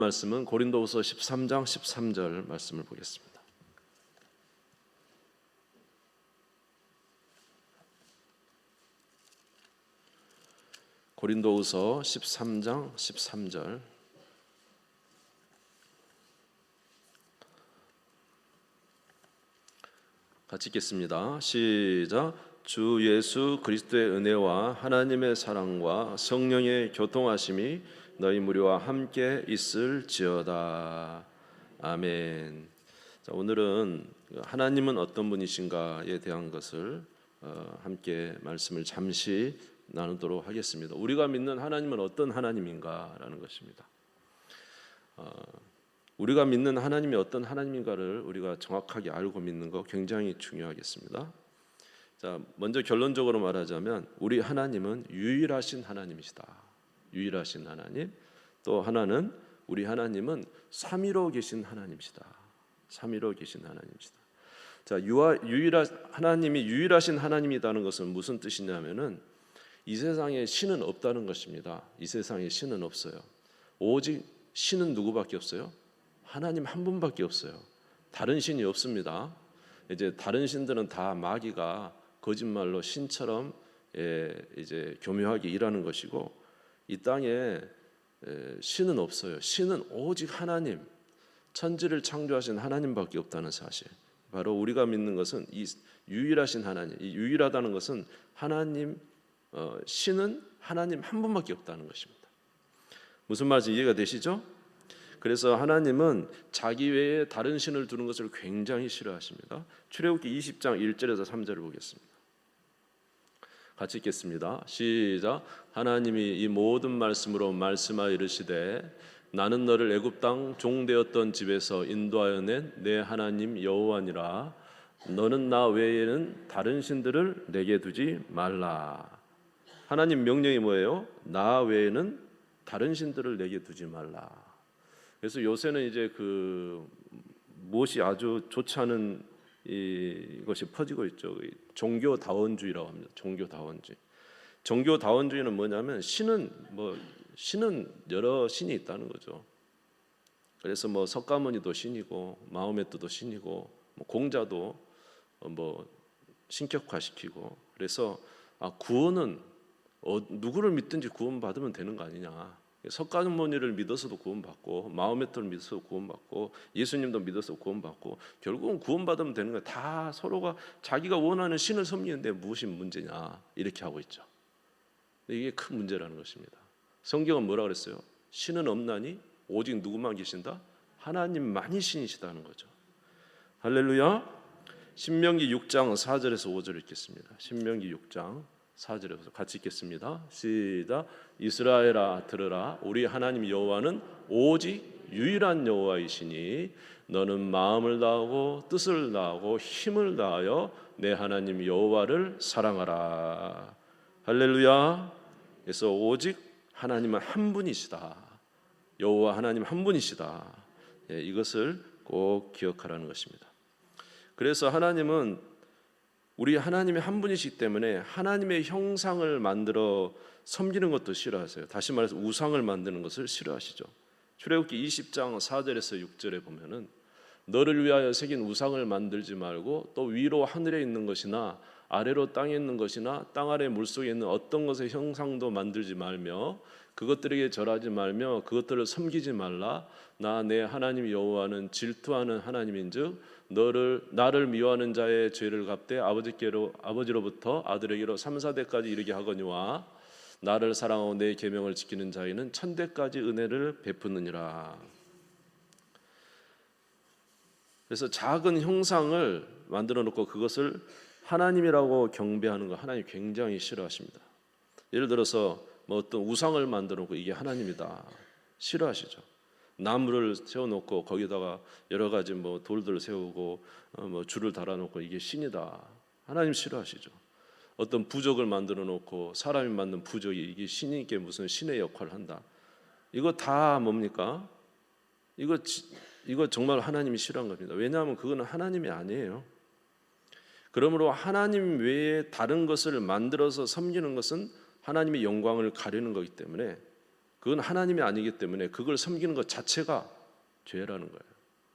말씀은 고린도후서 13장 13절 말씀을 보겠습니다. 고린도후서 13장 13절 같이 읽겠습니다. 시작. 주 예수 그리스도의 은혜와 하나님의 사랑과 성령의 교통하심이 너희 무리와 함께 있을지어다. 아멘. 자, 오늘은 하나님은 어떤 분이신가에 대한 것을 함께 말씀을 잠시 나누도록 하겠습니다. 우리가 믿는 하나님은 어떤 하나님인가라는 것입니다. 우리가 믿는 하나님이 어떤 하나님인가를 우리가 정확하게 알고 믿는 거 굉장히 중요하겠습니다. 자, 먼저 결론적으로 말하자면 우리 하나님은 유일하신 하나님이시다. 유일하신 하나님. 또 하나는 우리 하나님은 삼위로 계신 하나님이시다. 삼위로 계신 하나님이시다. 자, 하나님이 유일하신 하나님이라는 것은 무슨 뜻이냐면은 이 세상에 신은 없다는 것입니다. 이 세상에 신은 없어요. 오직 신은 누구밖에 없어요? 하나님 한 분밖에 없어요. 다른 신이 없습니다. 이제 다른 신들은 다 마귀가 거짓말로 신처럼 이제 교묘하게 일하는 것이고, 이 땅에 신은 없어요. 신은 오직 하나님, 천지를 창조하신 하나님밖에 없다는 사실. 바로 우리가 믿는 것은 이 유일하신 하나님, 이 유일하다는 것은 하나님, 신은 하나님 한 분밖에 없다는 것입니다. 무슨 말인지 이해가 되시죠? 그래서 하나님은 자기 외에 다른 신을 두는 것을 굉장히 싫어하십니다. 출애굽기 20장 1절에서 3절을 보겠습니다. 같이 읽겠습니다. 시작. 하나님이 이 모든 말씀으로 말씀하여 이르시되 나는 너를 애굽 땅 종되었던 집에서 인도하여 낸 내 하나님 여호와니라. 너는 나 외에는 다른 신들을 내게 두지 말라. 하나님 명령이 뭐예요? 나 외에는 다른 신들을 내게 두지 말라. 그래서 요새는 이제 무엇이 아주 좋지 않은 이것이 퍼지고 있죠. 종교다원주의라고 합니다. 종교다원주의. 종교다원주의는 뭐냐면 신은 여러 신이 있다는 거죠. 그래서 석가모니도 신이고 마호메트도 신이고 공자도 신격화시키고, 그래서 구원은 누구를 믿든지 구원받으면 되는 거 아니냐. 석가모니를 믿어서도 구원받고 마호메트를 믿어서 구원받고 예수님도 믿어서 구원받고 결국은 구원받으면 되는 거야. 다 서로가 자기가 원하는 신을 섬기는데 무엇이 문제냐 이렇게 하고 있죠. 이게 큰 문제라는 것입니다. 성경은 뭐라 그랬어요? 신은 없나니 오직 누구만 계신다? 하나님만이 신이시다는 거죠. 할렐루야. 신명기 6장 4절에서 5절 읽겠습니다. 신명기 6장 4절에서 같이 읽겠습니다. 시작. 이스라엘아 들으라. 우리 하나님 여호와는 오직 유일한 여호와이시니 너는 마음을 다하고 뜻을 다하고 힘을 다하여 내 하나님 여호와를 사랑하라. 할렐루야. 그래서 오직 하나님은 한 분이시다. 여호와 하나님 한 분이시다. 이것을 꼭 기억하라는 것입니다. 그래서 하나님은 우리 하나님이 한 분이시기 때문에 하나님의 형상을 만들어 섬기는 것도 싫어하세요. 다시 말해서 우상을 만드는 것을 싫어하시죠. 출애굽기 20장 4절에서 6절에 보면은 너를 위하여 새긴 우상을 만들지 말고 또 위로 하늘에 있는 것이나 아래로 땅에 있는 것이나 땅 아래 물속에 있는 어떤 것의 형상도 만들지 말며 그것들에게 절하지 말며 그것들을 섬기지 말라. 나 내 하나님 여호와는 질투하는 하나님인즉 나를 미워하는 자의 죄를 갚되 아버지로부터 아들에게로 3, 4대까지 이르게 하거니와 나를 사랑하고 내 계명을 지키는 자에게는 1000대까지 은혜를 베푸느니라. 그래서 작은 형상을 만들어 놓고 그것을 하나님이라고 경배하는 거 하나님 굉장히 싫어하십니다. 예를 들어서 어떤 우상을 만들어 놓고 이게 하나님이다 싫어하시죠. 나무를 세워놓고 거기다가 여러 가지 돌들을 세우고 줄을 달아놓고 이게 신이다 하나님 싫어하시죠. 어떤 부적을 만들어 놓고 사람이 만든 부적이 이게 신이게 무슨 신의 역할을 한다. 이거 다 뭡니까? 이거 정말 하나님이 싫어한 겁니다. 왜냐하면 그거는 하나님이 아니에요. 그러므로 하나님 외에 다른 것을 만들어서 섬기는 것은 하나님의 영광을 가리는 거기 때문에 그건 하나님이 아니기 때문에 그걸 섬기는 것 자체가 죄라는 거예요.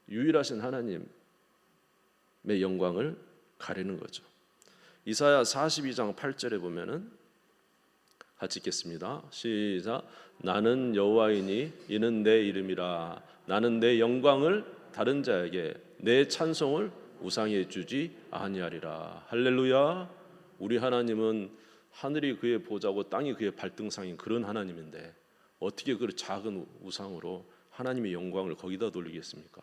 유일하신 하나님의 영광을 가리는 거죠. 이사야 42장 8절에 보면은 같이 읽겠습니다. 시작. 나는 여호와이니 이는 내 이름이라. 나는 내 영광을 다른 자에게 내 찬송을 우상에 주지 아니하리라. 할렐루야. 우리 하나님은 하늘이 그의 보좌고 땅이 그의 발등상인 그런 하나님인데 어떻게 그 작은 우상으로 하나님의 영광을 거기다 돌리겠습니까?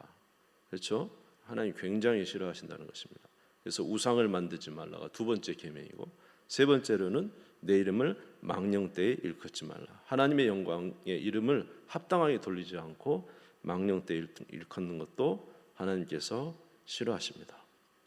그렇죠? 하나님 굉장히 싫어하신다는 것입니다. 그래서 우상을 만들지 말라가 두 번째 계명이고, 세 번째로는 내 이름을 망령되이 일컫지 말라. 하나님의 영광의 이름을 합당하게 돌리지 않고 망령되이 일컫는 것도 하나님께서 싫어하십니다.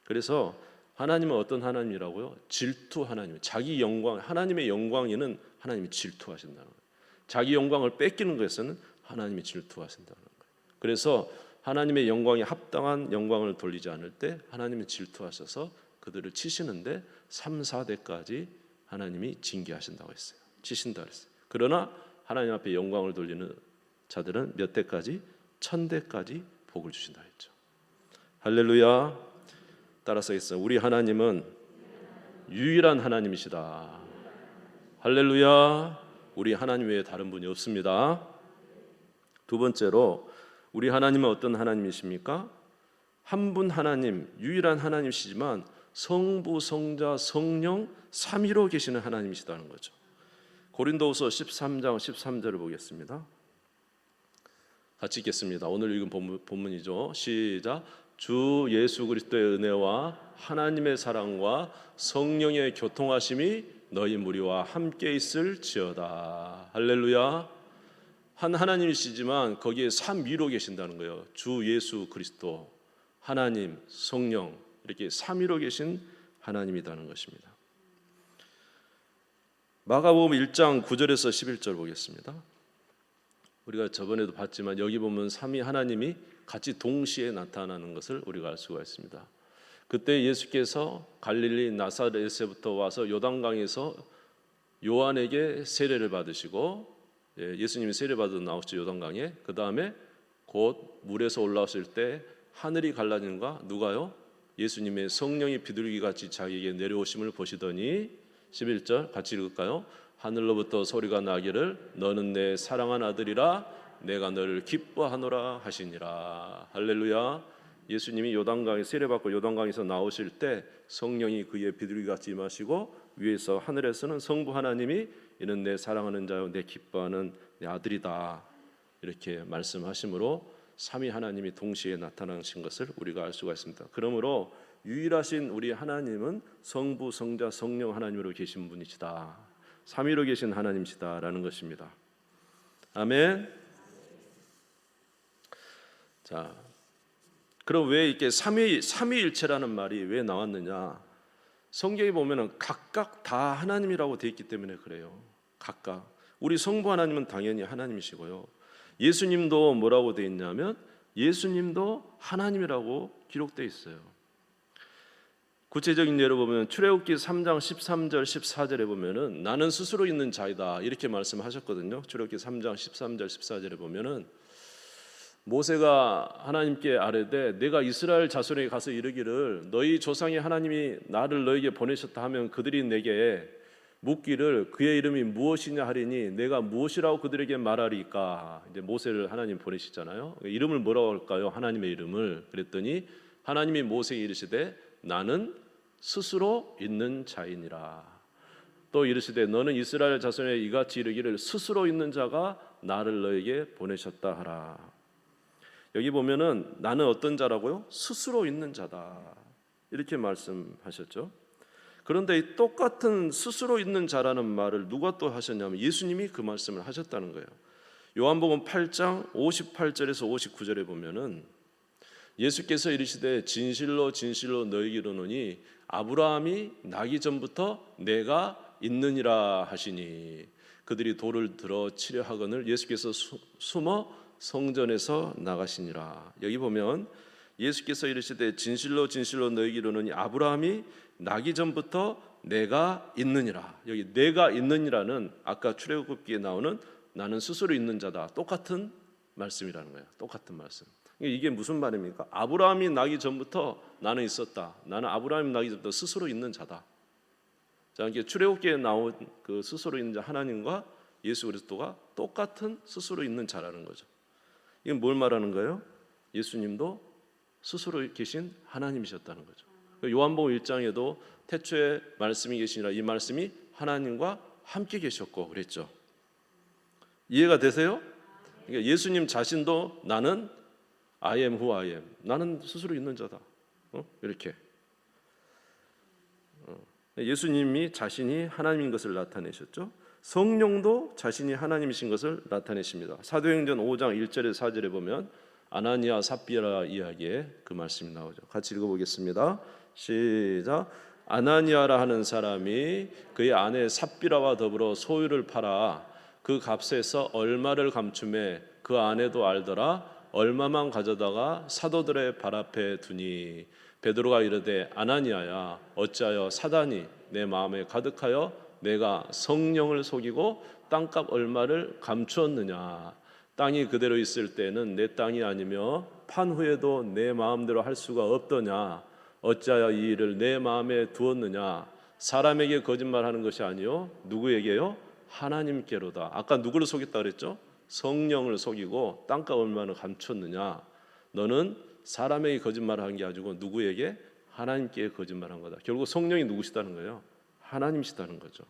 그래서 하나님은 어떤 하나님이라고요? 질투 하나님. 자기 영광, 하나님의 영광에는 하나님이 질투하신다는 거예요. 자기 영광을 뺏기는 것에는 하나님이 질투하신다는 거예요. 그래서 하나님의 영광에 합당한 영광을 돌리지 않을 때 하나님이 질투하셔서 그들을 치시는데 3, 4대까지 하나님이 징계하신다고 했어요. 치신다 그랬어요. 그러나 하나님 앞에 영광을 돌리는 자들은 몇 대까지? 1000대까지 복을 주신다 했죠. 할렐루야. 따라서 했어요. 우리 하나님은 유일한 하나님이시다. 할렐루야. 우리 하나님 외에 다른 분이 없습니다. 두 번째로 우리 하나님은 어떤 하나님이십니까? 한 분 하나님, 유일한 하나님이시지만 성부, 성자, 성령 삼위로 계시는 하나님이시다는 거죠. 고린도후서 13장 13절을 보겠습니다. 같이 읽겠습니다. 오늘 읽은 본문이죠. 시작. 주 예수 그리스도의 은혜와 하나님의 사랑과 성령의 교통하심이 너희 무리와 함께 있을지어다. 할렐루야. 한 하나님이시지만 거기에 삼위로 계신다는 거예요. 주 예수 그리스도, 하나님, 성령 이렇게 삼위로 계신 하나님이라는 것입니다. 마가복음 1장 9절에서 11절 보겠습니다. 우리가 저번에도 봤지만 여기 보면 삼위 하나님이 같이 동시에 나타나는 것을 우리가 알 수가 있습니다. 그때 예수께서 갈릴리 나사렛에부터 와서 요단강에서 요한에게 세례를 받으시고, 예수님이 세례받아 나오셨죠, 요단강에. 그 다음에 곧 물에서 올라오실 때 하늘이 갈라진가 누가요? 예수님의 성령이 비둘기같이 자기에게 내려오심을 보시더니 11절 같이 읽을까요? 하늘로부터 소리가 나기를 너는 내 사랑한 아들이라 내가 너를 기뻐하노라 하시니라. 할렐루야. 예수님이 요단강에 세례받고 요단강에서 나오실 때 성령이 그의 비둘기같이 임하시고 위에서 하늘에서는 성부 하나님이 이는 내 사랑하는 자요 내 기뻐하는 내 아들이다 이렇게 말씀하심으로 삼위 하나님이 동시에 나타나신 것을 우리가 알 수가 있습니다. 그러므로 유일하신 우리 하나님은 성부, 성자, 성령 하나님으로 계신 분이시다. 삼위로 계신 하나님이시다라는 것입니다. 아멘. 자, 그럼 왜 이렇게 삼위일체라는 말이 왜 나왔느냐? 성경에 보면은 각각 다 하나님이라고 되어 있기 때문에 그래요. 각각. 우리 성부 하나님은 당연히 하나님이시고요. 예수님도 뭐라고 되어 있냐면 예수님도 하나님이라고 기록되어 있어요. 구체적인 예로 보면 출애굽기 3장 13절 14절에 보면은 나는 스스로 있는 자이다 이렇게 말씀하셨거든요. 출애굽기 3장 13절 14절에 보면은 모세가 하나님께 아뢰되 내가 이스라엘 자손에게 가서 이르기를 너희 조상의 하나님이 나를 너에게 보내셨다 하면 그들이 내게 묻기를 그의 이름이 무엇이냐 하리니 내가 무엇이라고 그들에게 말하리까. 이제 모세를 하나님 보내시잖아요. 이름을 뭐라고 할까요? 하나님의 이름을. 그랬더니 하나님이 모세에게 이르시되 나는 스스로 있는 자이니라. 또 이르시되 너는 이스라엘 자손에 이같이 이르기를 스스로 있는 자가 나를 너에게 보내셨다 하라. 여기 보면은 나는 어떤 자라고요? 스스로 있는 자다 이렇게 말씀하셨죠. 그런데 이 똑같은 스스로 있는 자라는 말을 누가 또 하셨냐면 예수님이 그 말씀을 하셨다는 거예요. 요한복음 8장 58절에서 59절에 보면은 예수께서 이르시되 진실로 진실로 너희에게 이르노니 아브라함이 나기 전부터 내가 있느니라 하시니 그들이 돌을 들어 치려 하거늘 예수께서 숨어 성전에서 나가시니라. 여기 보면 예수께서 이르시되 진실로 진실로 너희에게 이르노니 아브라함이 나기 전부터 내가 있느니라. 여기 내가 있느니라는 아까 출애굽기에 나오는 나는 스스로 있는 자다. 똑같은 말씀이라는 거예요. 똑같은 말씀. 이게 무슨 말입니까? 아브라함이 나기 전부터 나는 있었다. 나는 아브라함이 나기 전부터 스스로 있는 자다. 자, 이게 출애굽기에 나온 그 스스로 있는 자 하나님과 예수 그리스도가 똑같은 스스로 있는 자라는 거죠. 이건 뭘 말하는 거예요? 예수님도 스스로 계신 하나님이셨다는 거죠. 요한복음 1장에도 태초에 말씀이 계시니라, 이 말씀이 하나님과 함께 계셨고 그랬죠. 이해가 되세요? 그러니까 예수님 자신도 나는 I am who I am. 나는 스스로 있는 자다. 이렇게. 예수님이 자신이 하나님인 것을 나타내셨죠. 성령도 자신이 하나님이신 것을 나타내십니다. 사도행전 5장 1절에서 4절에 보면 아나니아 삽비라 이야기에 그 말씀이 나오죠. 같이 읽어보겠습니다. 시작. 아나니아라 하는 사람이 그의 아내 삽비라와 더불어 소유를 팔아 그 값에서 얼마를 감춤해 그 아내도 알더라. 얼마만 가져다가 사도들의 발 앞에 두니 베드로가 이르되 아나니아야 어찌하여 사단이 내 마음에 가득하여 내가 성령을 속이고 땅값 얼마를 감추었느냐. 땅이 그대로 있을 때는 내 땅이 아니며 판 후에도 내 마음대로 할 수가 없더냐. 어찌하여 이 일을 내 마음에 두었느냐. 사람에게 거짓말하는 것이 아니요 누구에게요? 하나님께로다. 아까 누구를 속였다 그랬죠? 성령을 속이고 땅값 얼마나 감췄느냐. 너는 사람에게 거짓말한 게 아니고 누구에게? 하나님께 거짓말한 거다. 결국 성령이 누구시다는 거예요? 하나님이시다는 거죠.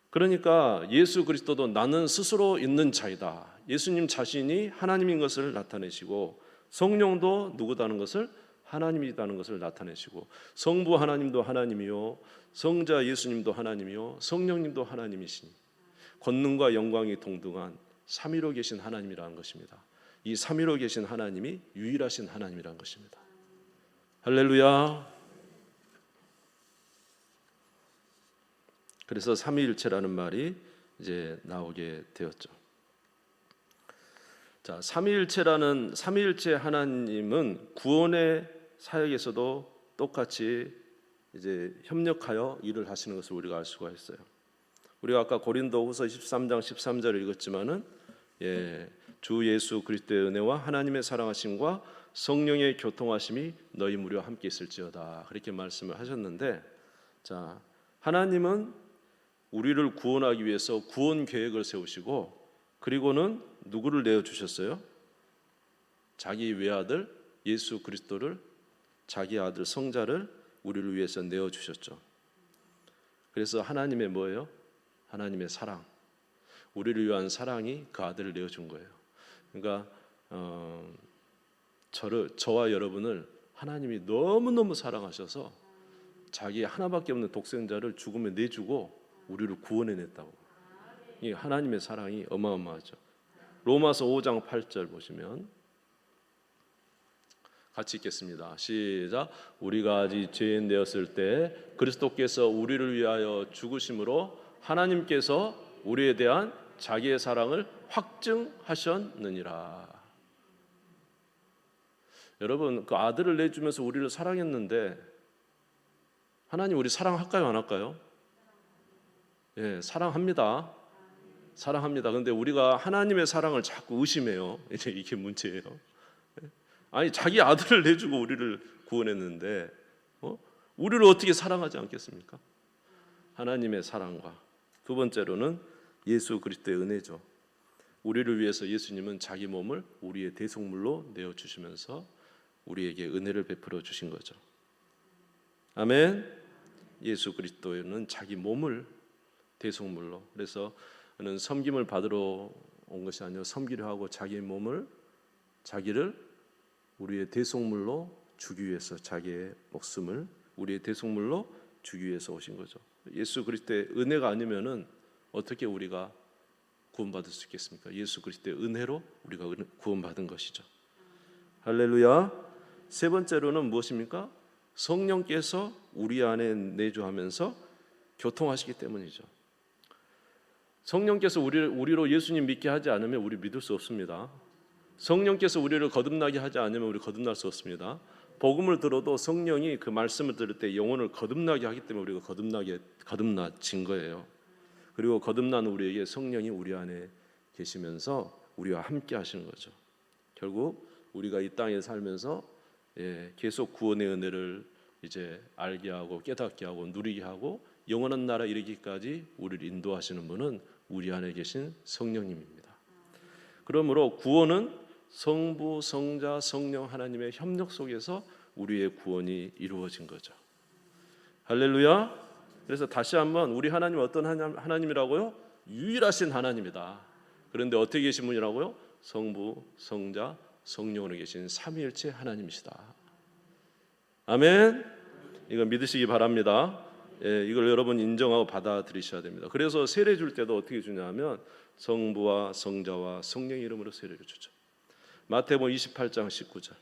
그러니까 예수 그리스도도 나는 스스로 있는 자이다. 예수님 자신이 하나님인 것을 나타내시고 성령도 누구다는 것을 하나님이다는 것을 나타내시고 성부 하나님도 하나님이요 성자 예수님도 하나님이요 성령님도 하나님이시니 권능과 영광이 동등한 삼위로 계신 하나님이라는 것입니다. 이 삼위로 계신 하나님이 유일하신 하나님이라는 것입니다. 할렐루야. 그래서 삼위일체라는 말이 이제 나오게 되었죠. 자, 삼위일체 하나님은 구원의 사역에서도 똑같이 이제 협력하여 일을 하시는 것을 우리가 알 수가 있어요. 우리가 아까 고린도후서 13장 13절을 읽었지만은 주 예수 그리스도의 은혜와 하나님의 사랑하심과 성령의 교통하심이 너희 무려 함께 있을지어다. 그렇게 말씀을 하셨는데, 자, 하나님은 우리를 구원하기 위해서 구원 계획을 세우시고 그리고는 누구를 내어 주셨어요? 자기 외아들 예수 그리스도를 자기 아들 성자를 우리를 위해서 내어 주셨죠. 그래서 하나님의 뭐예요? 하나님의 사랑, 우리를 위한 사랑이 그 아들을 내어 준 거예요. 그러니까 저와 여러분을 하나님이 너무너무 사랑하셔서 자기 하나밖에 없는 독생자를 죽음에 내주고 우리를 구원해냈다고. 이 하나님의 사랑이 어마어마하죠. 로마서 5장 8절 보시면 같이 읽겠습니다. 시작. 우리가 아직 죄인 되었을 때 그리스도께서 우리를 위하여 죽으심으로 하나님께서 우리에 대한 자기의 사랑을 확증하셨느니라. 여러분, 그 아들을 내주면서 우리를 사랑했는데 하나님 우리 사랑할까요, 안 할까요? 예, 사랑합니다. 사랑합니다. 그런데 우리가 하나님의 사랑을 자꾸 의심해요. 이제 이게 문제예요. 아니, 자기 아들을 내주고 우리를 구원했는데 우리를 어떻게 사랑하지 않겠습니까? 하나님의 사랑과 두 번째로는 예수 그리스도의 은혜죠. 우리를 위해서 예수님은 자기 몸을 우리의 대속물로 내어주시면서 우리에게 은혜를 베풀어 주신 거죠. 아멘. 예수 그리스도는 자기 몸을 대속물로, 그래서 그는 섬김을 받으러 온 것이 아니라 섬기려 하고 자기를 우리의 대속물로 주기 위해서 자기의 목숨을 우리의 대속물로 주기 위해서 오신 거죠. 예수 그리스도의 은혜가 아니면은 어떻게 우리가 구원받을 수 있겠습니까? 예수 그리스도의 은혜로 우리가 구원받은 것이죠. 할렐루야. 세 번째로는 무엇입니까? 성령께서 우리 안에 내주하면서 교통하시기 때문이죠. 성령께서 우리로 예수님 믿게 하지 않으면 우리 믿을 수 없습니다. 성령께서 우리를 거듭나게 하지 않으면 우리 거듭날 수 없습니다. 복음을 들어도 성령이 그 말씀을 들을 때 영혼을 거듭나게 하기 때문에 우리가 거듭나진 거예요. 그리고 거듭난 우리에게 성령이 우리 안에 계시면서 우리와 함께 하시는 거죠. 결국 우리가 이 땅에 살면서 계속 구원의 은혜를 이제 알게 하고 깨닫게 하고 누리게 하고 영원한 나라 이르기까지 우리를 인도하시는 분은 우리 안에 계신 성령님입니다. 그러므로 구원은 성부, 성자, 성령 하나님의 협력 속에서 우리의 구원이 이루어진 거죠. 할렐루야. 그래서 다시 한번 우리 하나님 어떤 하나님이라고요? 유일하신 하나님이다. 그런데 어떻게 계신 분이라고요? 성부, 성자, 성령으로 계신 삼위일체 하나님이시다. 아멘. 이거 믿으시기 바랍니다. 이걸 여러분 인정하고 받아들이셔야 됩니다. 그래서 세례 줄 때도 어떻게 주냐면 성부와 성자와 성령의 이름으로 세례를 주죠. 마태복음 28장 19절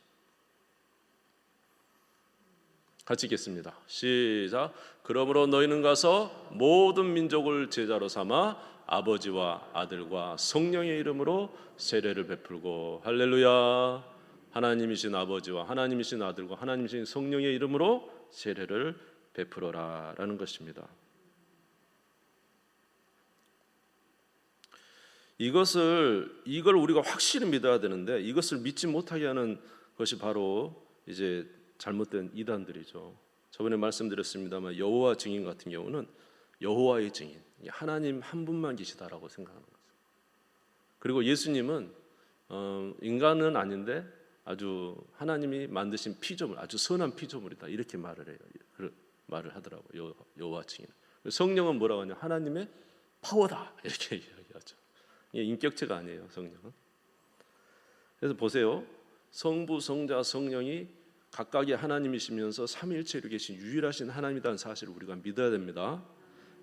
같이 읽겠습니다. 시작. 그러므로 너희는 가서 모든 민족을 제자로 삼아 아버지와 아들과 성령의 이름으로 세례를 베풀고 할렐루야. 하나님이신 아버지와 하나님이신 아들과 하나님이신 성령의 이름으로 세례를 베풀어라라는 것입니다. 이걸 우리가 확실히 믿어야 되는데 이것을 믿지 못하게 하는 것이 바로 이제 잘못된 이단들이죠. 저번에 말씀드렸습니다만 여호와 증인 같은 경우는 여호와의 증인, 하나님 한 분만 계시다라고 생각하는 거죠. 그리고 예수님은 인간은 아닌데 아주 하나님이 만드신 피조물, 아주 선한 피조물이다 이렇게 말을 해요. 그런 말을 하더라고요. 여호와 증인. 성령은 뭐라고 하냐? 하나님의 파워다 이렇게 이야기하죠. 이게 인격체가 아니에요, 성령은. 그래서 보세요. 성부, 성자, 성령이 각각의 하나님이시면서 삼위일체로 계신 유일하신 하나님이라는 사실을 우리가 믿어야 됩니다.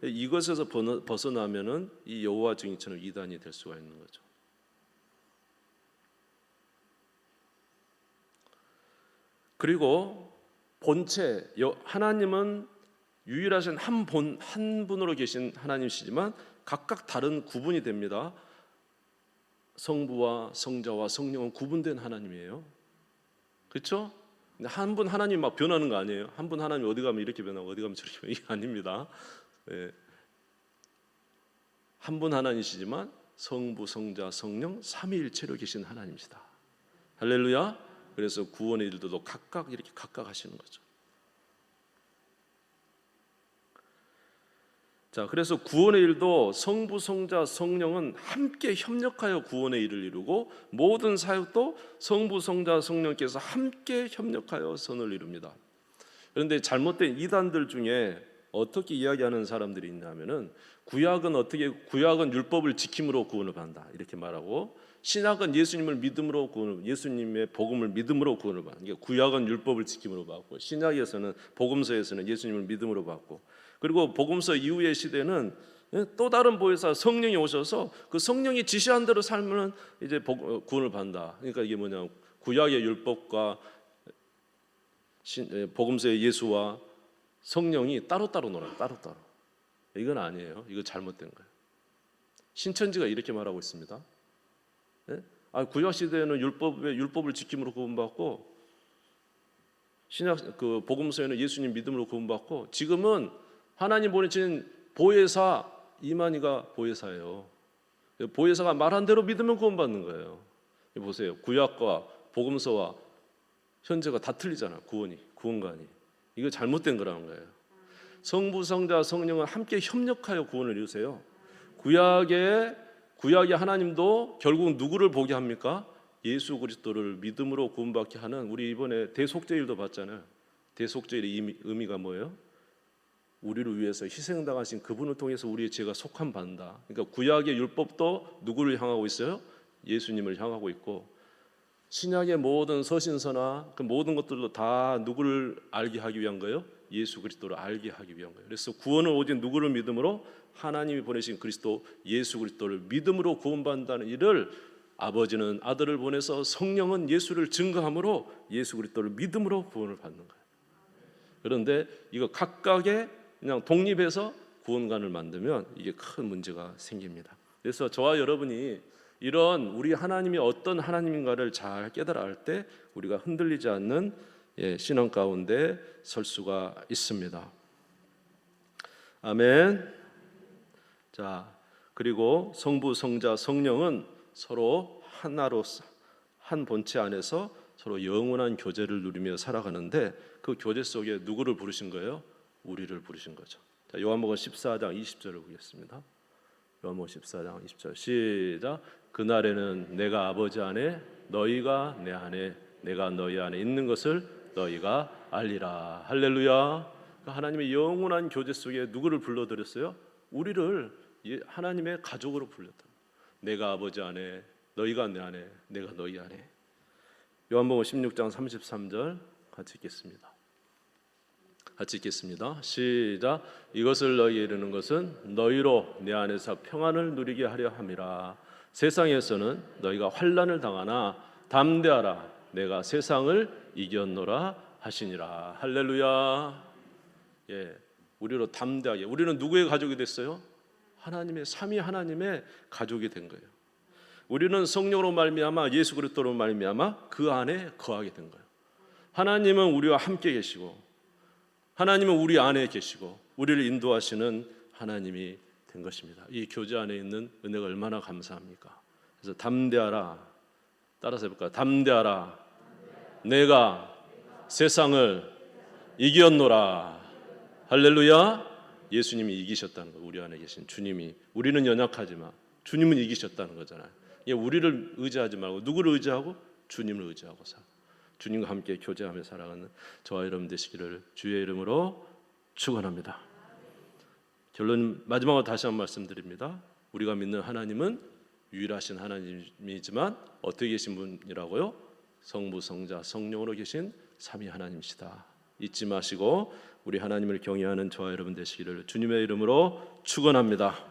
이것에서 벗어나면은 이 여호와 증인처럼 이단이 될 수가 있는 거죠. 그리고 본체 하나님은 유일하신 한 분으로 계신 하나님이시지만 각각 다른 구분이 됩니다. 성부와 성자와 성령은 구분된 하나님이에요. 그렇죠? 한 분 하나님 막 변하는 거 아니에요. 한 분 하나님 어디 가면 이렇게 변하고 어디 가면 저렇게 변하고 이게 아닙니다. 한 분 하나님이시지만 성부, 성자, 성령 삼위일체로 계신 하나님이시다. 할렐루야. 그래서 구원의 일도 각각 이렇게 각각 하시는 거죠. 자, 그래서 구원의 일도 성부, 성자, 성령은 함께 협력하여 구원의 일을 이루고 모든 사역도 성부, 성자, 성령께서 함께 협력하여 선을 이룹니다. 그런데 잘못된 이단들 중에 어떻게 이야기하는 사람들이 있냐면은 구약은 율법을 지킴으로 구원을 받는다 이렇게 말하고 신약은 예수님을 믿음으로 예수님의 복음을 믿음으로 구원을 받는. 구약은 율법을 지킴으로 받고 신약에서는 복음서에서는 예수님을 믿음으로 받고 그리고 복음서 이후의 시대는 또 다른 보혜사 성령이 오셔서 그 성령이 지시한 대로 살면 이제 구원을 받는다. 그러니까 이게 뭐냐? 구약의 율법과 복음서의 예수와 성령이 따로따로 놀아요. 따로따로. 이건 아니에요. 이거 잘못된 거예요. 신천지가 이렇게 말하고 있습니다. 구약 시대에는 율법을 지킴으로 구원받고 신약 그 복음서에는 예수님 믿음으로 구원받고 지금은 하나님 보내신 보혜사 이만희가 보혜사예요. 보혜사가 말한 대로 믿으면 구원받는 거예요. 보세요. 구약과 복음서와 현재가 다 틀리잖아요. 구원관이. 이거 잘못된 거라는 거예요. 성부, 성자, 성령은 함께 협력하여 구원을 이루세요. 구약의 하나님도 결국 누구를 보게 합니까? 예수 그리스도를 믿음으로 구원받게 하는 우리 이번에 대속죄일도 봤잖아요. 대속죄일의 의미가 뭐예요? 우리를 위해서 희생당하신 그분을 통해서 우리의 죄가 속함 받는다. 그러니까 구약의 율법도 누구를 향하고 있어요? 예수님을 향하고 있고 신약의 모든 서신서나 그 모든 것들도 다 누구를 알게 하기 위한 거예요? 예수 그리스도를 알게 하기 위한 거예요. 그래서 구원은 오직 누구를 믿음으로 하나님이 보내신 그리스도 예수 그리스도를 믿음으로 구원받는다는 일을 아버지는 아들을 보내서 성령은 예수를 증거함으로 예수 그리스도를 믿음으로 구원을 받는 거예요. 그런데 이거 각각의 그냥 독립해서 구원관을 만들면 이게 큰 문제가 생깁니다. 그래서 저와 여러분이 이런 우리 하나님이 어떤 하나님인가를 잘 깨달아 알 때 우리가 흔들리지 않는 신앙 가운데 설 수가 있습니다. 아멘. 자, 그리고 성부, 성자, 성령은 서로 하나로서 한 본체 안에서 서로 영원한 교제를 누리며 살아가는데 그 교제 속에 누구를 부르신 거예요? 우리를 부르신 거죠. 자, 요한복음 14장 20절을 보겠습니다. 요한복음 14장 20절 시작. 그날에는 내가 아버지 안에 너희가 내 안에 내가 너희 안에 있는 것을 너희가 알리라. 할렐루야. 하나님의 영원한 교제 속에 누구를 불러들였어요? 우리를 하나님의 가족으로 불렀다. 내가 아버지 안에 너희가 내 안에 내가 너희 안에. 요한복음 16장 33절 같이 읽겠습니다. 같이 읽겠습니다. 시작. 이것을 너희에 이르는 것은 너희로 내 안에서 평안을 누리게 하려 함이라. 세상에서는 너희가 환난을 당하나 담대하라. 내가 세상을 이겼노라 하시니라. 할렐루야. 예, 우리로 담대하게. 우리는 누구의 가족이 됐어요? 하나님의 삼위 하나님의 가족이 된 거예요. 우리는 성령으로 말미암아 예수 그리스도로 말미암아 그 안에 거하게 된 거예요. 하나님은 우리와 함께 계시고 하나님은 우리 안에 계시고 우리를 인도하시는 하나님이 된 것입니다. 이 교제 안에 있는 은혜가 얼마나 감사합니까? 그래서 담대하라. 따라서 해볼까요? 담대하라. 내가 세상을 이겼노라. 할렐루야. 예수님이 이기셨다는 거예요. 우리 안에 계신 주님이. 우리는 연약하지만 주님은 이기셨다는 거잖아요. 우리를 의지하지 말고 누구를 의지하고? 주님을 의지하고 살아. 주님과 함께 교제하며 살아가는 저와 여러분 되시기를 주의 이름으로 축원합니다. 결론 마지막으로 다시 한번 말씀드립니다. 우리가 믿는 하나님은 유일하신 하나님이지만 어떻게 계신 분이라고요? 성부, 성자, 성령으로 계신 삼위 하나님이시다. 잊지 마시고 우리 하나님을 경외하는 저와 여러분 되시기를 주님의 이름으로 축원합니다.